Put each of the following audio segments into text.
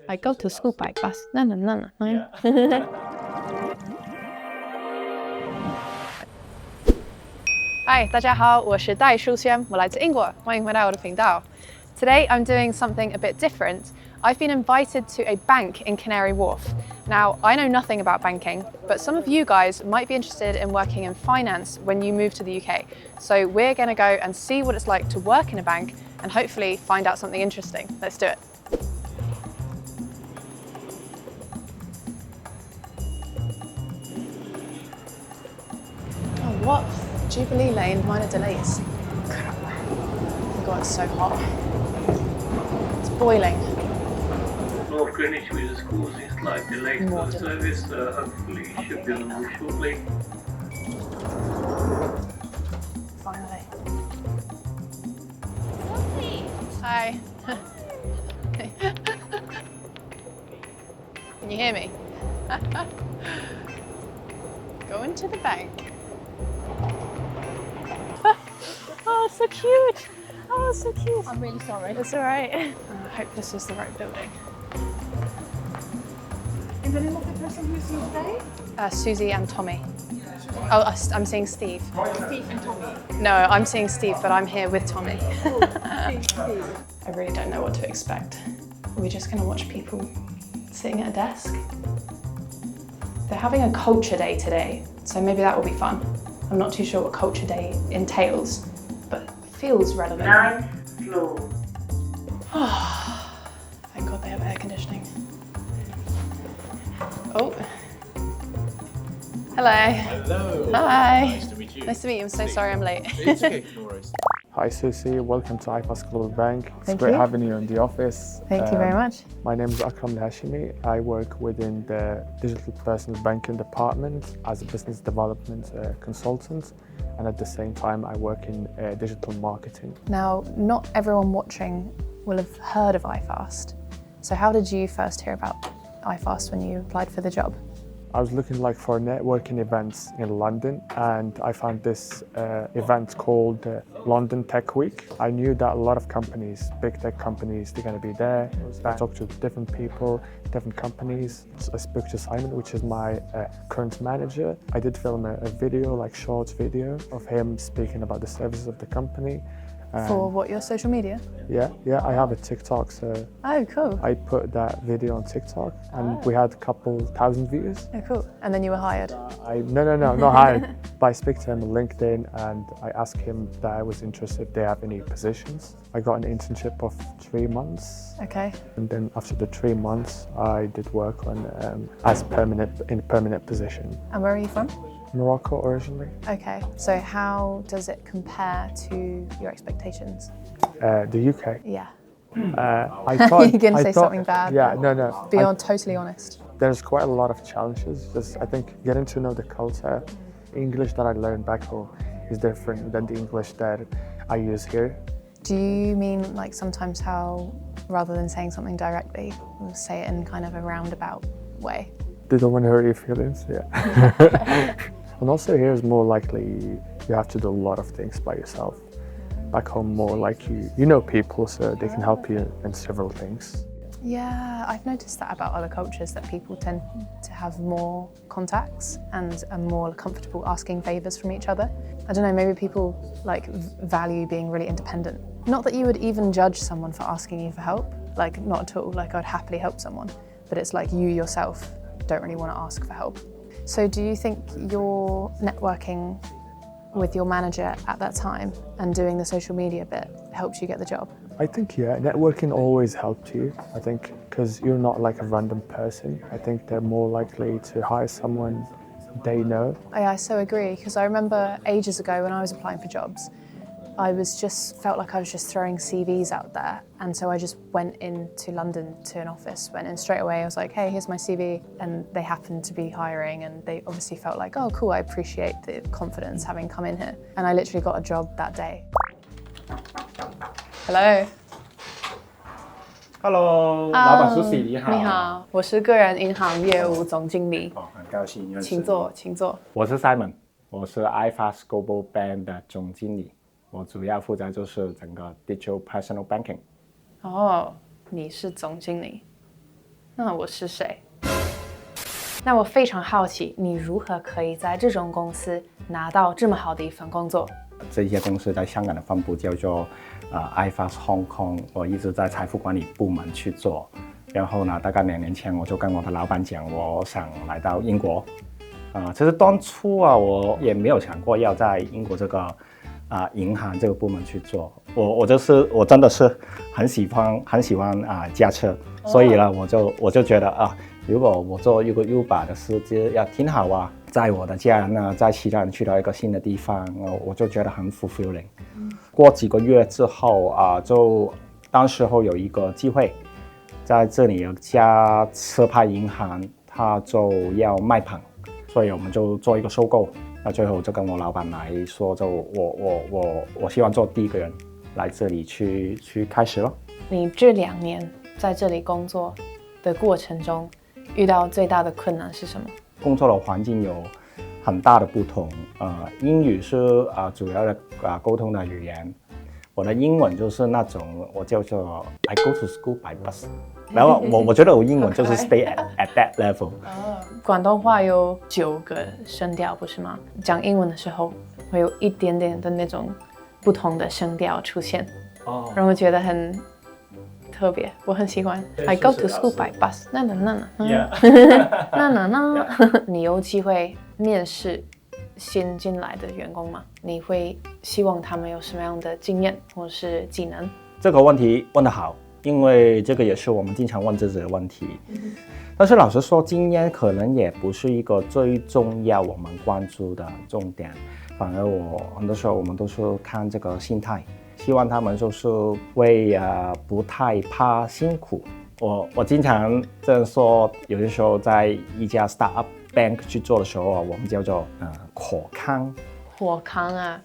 I go to school by bus. No. Hi, 大家好，我是戴淑萱，我来自英国，欢迎回到我的频道。Today I'm doing something a bit different. I've been invited to a bank in Canary Wharf. Now, I know nothing about banking, but some of you guys might be interested in working in finance when you move to the UK. So we're going to go and see what it's like to work in a bank and hopefully find out something interesting. Let's do it. Oh, what? Jubilee Lane, minor delays. Crap. Oh my god, it's so hot. It's boiling. North Greenwich Visa Schools is slight delayed for the service. Hopefully should be on the move shortly. Finally. Sophie! Hi. Can you hear me? Going to the bank. Oh, so cute. Oh, so cute. I'm really sorry. It's all right. I hope this is the right building. Is the name of the person who's here today? Susie and Tommy. Oh, I'm seeing Steve. Steve and Tommy. No, I'm seeing Steve, but I'm here with Tommy. Steve. I really don't know what to expect. Are we just going to watch people sitting at a desk? They're having a culture day today, so maybe that will be fun. I'm not too sure what culture day entails, but feels relevant. 9th floor. Thank God they have air conditioning. Oh. Hello. Hello. Hi. Nice to meet you. Nice to meet you. I'm so sorry I'm late. It's okay, no worries. Hi Susie, welcome to iFAST Global Bank. It's Thank great you. having you in the office. Thank you very much. My name is Akram Hashimi. I work within the Digital Personal Banking Department as a business development consultant, and at the same time I work in digital marketing. Now, not everyone watching will have heard of iFAST. So how did you first hear about iFAST when you applied for the job? I was looking for networking events in London, and I found this event called London Tech Week. I knew that a lot of companies, big tech companies, they're going to be there. I talked to different people, different companies. I spoke to Simon, which is my current manager. I did film a video, short video of him speaking about the services of the company. For what, your social media? Yeah, I have a TikTok, so Oh, cool. I put that video on TikTok, and we had a couple thousand views. Oh, cool. And then you were hired? No, not hired. But I spoke to him on LinkedIn, and I asked him that I was interested if they have any positions. I got an internship of 3 months. Okay. And then after the 3 months, I did work on as a permanent position. And where are you from? Morocco originally. Okay. So how does it compare to your expectations? The UK. Yeah. I thought You're going to say something bad. Yeah, no. Be totally honest. There's quite a lot of challenges. Just I think getting to know the culture. English that I learned back home is different than the English that I use here. Do you mean sometimes how, rather than saying something directly, we'll say it in kind of a roundabout way? They don't want to hurt your feelings, yeah. And also here is more likely you have to do a lot of things by yourself. Back home more like you know people, so they can help you in several things. Yeah, I've noticed that about other cultures, that people tend to have more contacts and are more comfortable asking favours from each other. I don't know, maybe people value being really independent. Not that you would even judge someone for asking you for help, not at all, I'd happily help someone, but it's you yourself don't really want to ask for help. So do you think your networking with your manager at that time and doing the social media bit helped you get the job? I think, yeah, networking always helped you. I think because you're not a random person. I think they're more likely to hire someone they know. I so agree, because I remember ages ago when I was applying for jobs, I felt like I was just throwing CVs out there, and so I just went into London to an office, went in straight away. I was like, hey, here's my CV, and they happened to be hiring, and they obviously felt like, oh cool, I appreciate the confidence having come in here. And I literally got a job that day. Hello. Hello，老板 Susie 你好。你好，我是个人银行业务总经理。很高兴认识你。请坐，请坐。我是 Simon，我是 iFAST Global Bank 的总经理。我主要负责就是整个 Digital Personal Banking。哦，你是总经理。那我是谁？那我非常好奇，你如何可以在这种公司拿到这么好的一份工作？这些公司在香港的分部叫做iFAST Hong Kong， 我一直在财富管理部门去做。然后呢，大概2年前我就跟我的老板讲，我想来到英国。其实当初我也没有想过要在英国这个银行这个部门去做。我真的是很喜欢驾车，所以呢，我就觉得如果我做一个 Uber 的司机也挺好啊，载我的家人呢，载其他人去到一个新的地方，我就觉得很 fulfilling。过几个月之后就当时候有一个机会，在这里有家车牌银行，他就要卖盘，所以我们就做一个收购。那最后就跟我老板来说，就我希望做第一个人来这里去开始了。你这2年在这里工作的过程中，遇到最大的困难是什么？工作的环境有很大的不同，英语是主要的沟通的语言。我的英文就是那种我叫做 I go to school by bus， 然后我觉得我英文就是 stay at that level。广东话有9个声调，不是吗？讲英文的时候会有一点点的那种不同的声调出现，让我觉得很特别，我很喜欢。I go to school by bus， 你有机会面试新进来的员工吗？你会希望他们有什么样的经验或是技能？这个问题问得好，因为这个也是我们经常问自己的问题。但是老实说，经验可能也不是一个最重要我们关注的重点，反而很多时候我们都是看这个心态。希望他们就是会不太怕辛苦。我经常这样说，有些时候在一家 startup bank 去做的时候我们叫做火康。火康啊，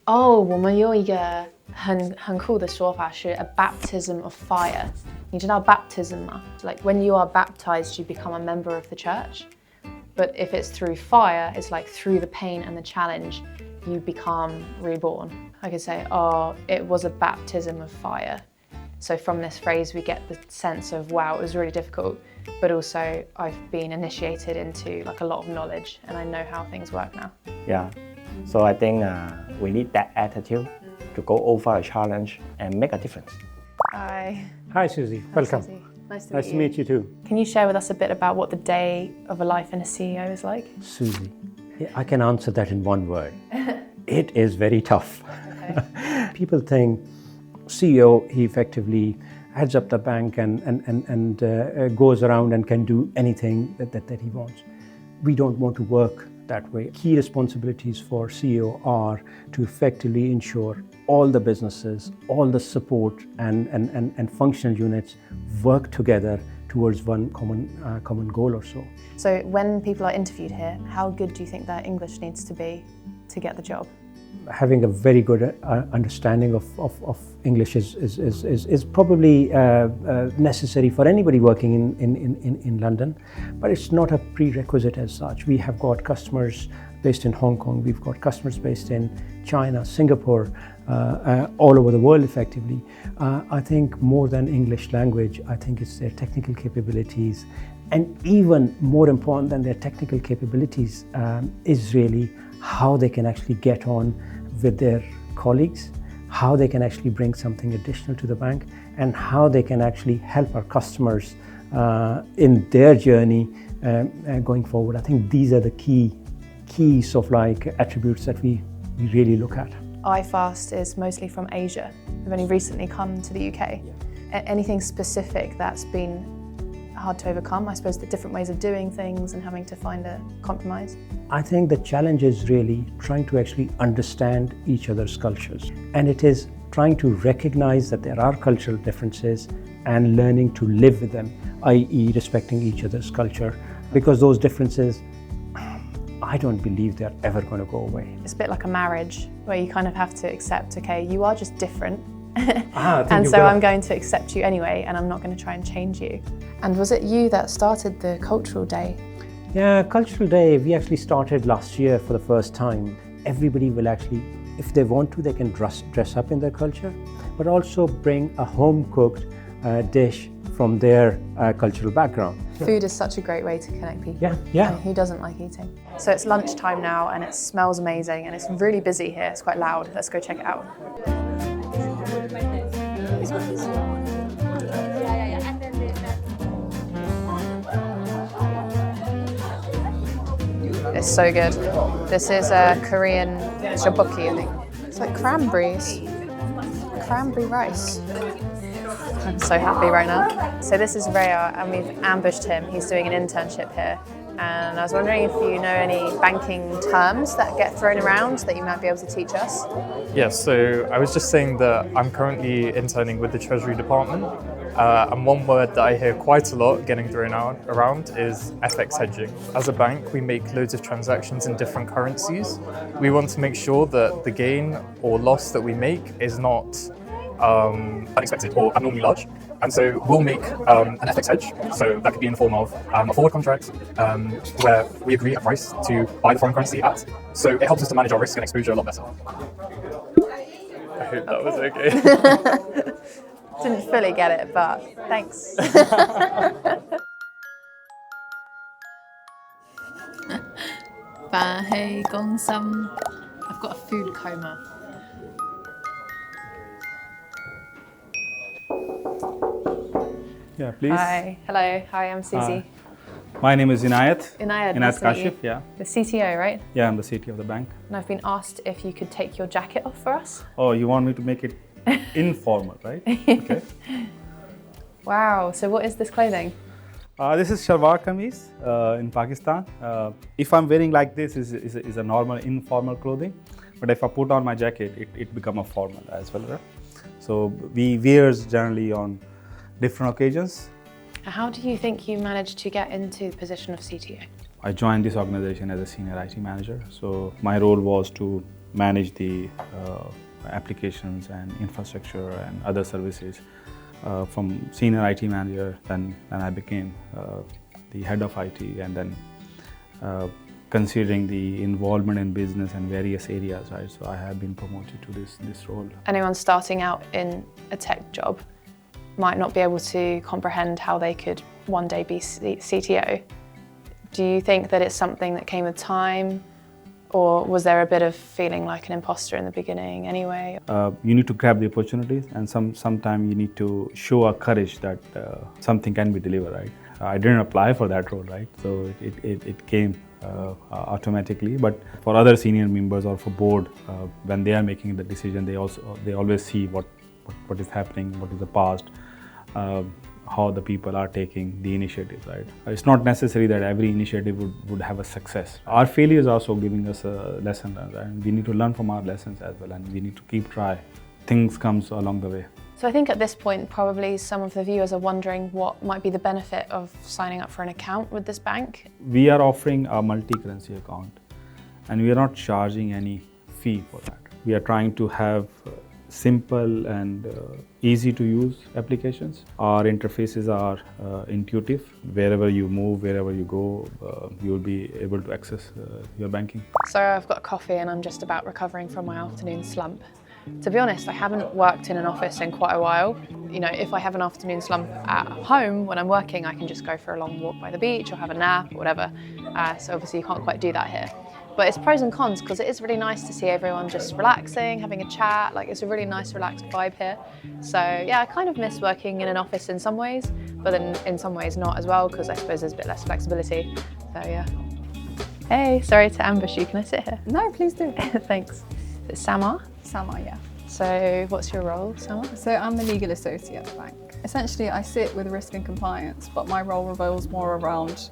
我们有一个很酷的说法是 a baptism of fire。你知道 baptism 吗？ Like when you are baptized, you become a member of the church. But if it's through fire, it's like through the pain and the challenge, you become reborn. I could say, it was a baptism of fire. So from this phrase, we get the sense of, wow, it was really difficult, but also I've been initiated into like a lot of knowledge and I know how things work now. Yeah, so I think we need that attitude to go over a challenge and make a difference. Hi, Susie. Welcome. Susie. Nice to meet you too. Can you share with us a bit about what the day of a life in a CEO is like? Susie, I can answer that in one word. It is very tough. Okay. People think CEO, he effectively heads up the bank and goes around and can do anything that he wants. We don't want to work that way. Key responsibilities for CEO are to effectively ensure all the businesses, all the support and functional units work together towards one common goal or so. So when people are interviewed here, how good do you think their English needs to be to get the job? Having a very good understanding of English is probably necessary for anybody working in London, but it's not a prerequisite as such. We have got customers based in Hong Kong, we've got customers based in China, Singapore, all over the world effectively. I think more than English language, I think it's their technical capabilities, and even more important than their technical capabilities is really how they can actually get on with their colleagues, how they can actually bring something additional to the bank, and how they can actually help our customers in their journey going forward. I think these are the keys of like attributes that we really look at. iFAST is mostly from Asia. We've only recently come to the UK. Anything specific that's been hard to overcome? I suppose the different ways of doing things and having to find a compromise. I think the challenge is really trying to actually understand each other's cultures. And it is trying to recognize that there are cultural differences and learning to live with them, i.e. respecting each other's culture, because those differences, I don't believe they're ever going to go away. It's a bit like a marriage where you kind of have to accept, okay, you are just different. And so I'm going to accept you anyway, and I'm not going to try and change you. And was it you that started the cultural day? Yeah, cultural day, we actually started last year for the first time. Everybody will actually, if they want to, they can dress up in their culture, but also bring a home-cooked dish from their cultural background. Food is such a great way to connect people. Yeah. I mean, who doesn't like eating? So it's lunchtime now and it smells amazing and it's really busy here. It's quite loud. Let's go check it out. It's so good. This is a Korean tteokbokki, I think. It's like cranberries. Cranberry rice. I'm so happy right now. So this is Rhea and we've ambushed him. He's doing an internship here. And I was wondering if you know any banking terms that get thrown around that you might be able to teach us? Yes, so I was just saying that I'm currently interning with the Treasury Department. And one word that I hear quite a lot getting thrown around is FX hedging. As a bank, we make loads of transactions in different currencies. We want to make sure that the gain or loss that we make is not unexpected or abnormally large. And so we'll make an FX hedge. So that could be in the form of a forward contract where we agree a price to buy the foreign currency at. So it helps us to manage our risk and exposure a lot better. I hope that was okay. Didn't fully get it, but thanks. I've got a food coma. Yeah, please. Hi. Hello. Hi, I'm Susie. My name is Inayat. Inayat, nice to meet you. Kashif, yeah. The CTO, right? Yeah, I'm the CTO of the bank. And I've been asked if you could take your jacket off for us. Oh, you want me to make it informal, right? Okay. Wow. So what is this clothing? This is shalwar kameez in Pakistan. If I'm wearing like this, is a normal informal clothing. But if I put on my jacket, it become a formal as well, right? So we wears generally on different occasions. How do you think you managed to get into the position of CTO? I joined this organization as a senior IT manager. So my role was to manage the applications and infrastructure and other services. From senior IT manager, then I became the head of IT, and then considering the involvement in business and various areas, right? So I have been promoted to this role. Anyone starting out in a tech job might not be able to comprehend how they could one day be CTO. Do you think that it's something that came with time, or was there a bit of feeling like an imposter in the beginning anyway? You need to grab the opportunities, and sometimes you need to show a courage that something can be delivered, right? I didn't apply for that role, right? So it came automatically. But for other senior members or for board, when they are making the decision, they always see what is happening, what is the past, how the people are taking the initiatives, right? It's not necessary that every initiative would have a success. Our failures are also giving us a lesson, and we need to learn from our lessons as well, and we need to keep trying. Things comes along the way. So I think at this point, probably some of the viewers are wondering what might be the benefit of signing up for an account with this bank. We are offering a multi-currency account, and we are not charging any fee for that. We are trying to have simple and easy to use applications. Our interfaces are intuitive. Wherever you move, wherever you go, you will be able to access your banking. So I've got a coffee and I'm just about recovering from my afternoon slump. To be honest, I haven't worked in an office in quite a while. You know, if I have an afternoon slump at home when I'm working, I can just go for a long walk by the beach or have a nap or whatever. So obviously you can't quite do that here. But it's pros and cons because it is really nice to see everyone just relaxing, having a chat. Like, it's a really nice, relaxed vibe here. So yeah, I kind of miss working in an office in some ways, but then in some ways not as well, because I suppose there's a bit less flexibility. So yeah. Hey, sorry to ambush you. Can I sit here? No, please do. Thanks. It's Samar. Samar, yeah. So what's your role, Samar? So I'm the legal associate at the bank. Essentially, I sit with risk and compliance, but my role revolves more around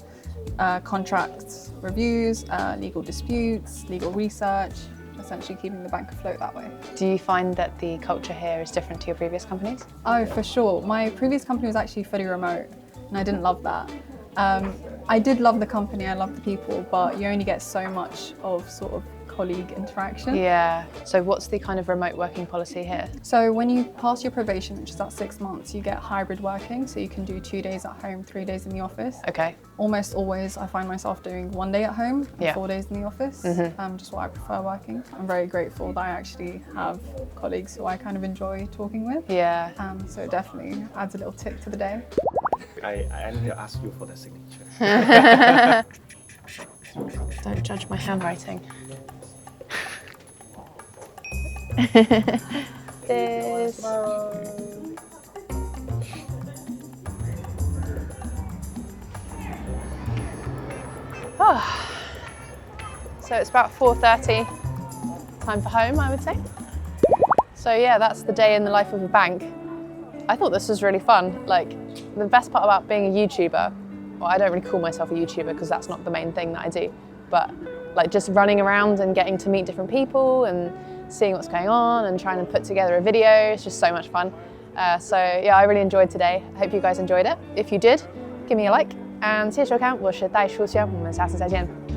contracts reviews, legal disputes, legal research, essentially keeping the bank afloat that way. Do you find that the culture here is different to your previous companies? Oh, for sure. My previous company was actually fully remote, and I didn't love that. I did love the company, I loved the people, but you only get so much of sort of colleague interaction. Yeah. So what's the kind of remote working policy here? So when you pass your probation, which is at 6 months, you get hybrid working. So you can do 2 days at home, 3 days in the office. Okay. Almost always I find myself doing 1 day at home and Yeah. 4 days in the office. Just what I prefer working. I'm very grateful that I actually have colleagues who I kind of enjoy talking with. Yeah. So it definitely adds a little tick to the day. I need to ask you for the signature. Don't judge my handwriting. This. Oh. So it's about 4:30. Time for home, I would say. So yeah, that's the day in the life of a bank. I thought this was really fun. Like, the best part about being a YouTuber, well, I don't really call myself a YouTuber because that's not the main thing that I do, but like just running around and getting to meet different people and seeing what's going on and trying to put together a video, it's just so much fun. So yeah, I really enjoyed today. I hope you guys enjoyed it. If you did, give me a like. And 谢谢收看，我是戴淑萱，我们下次再见。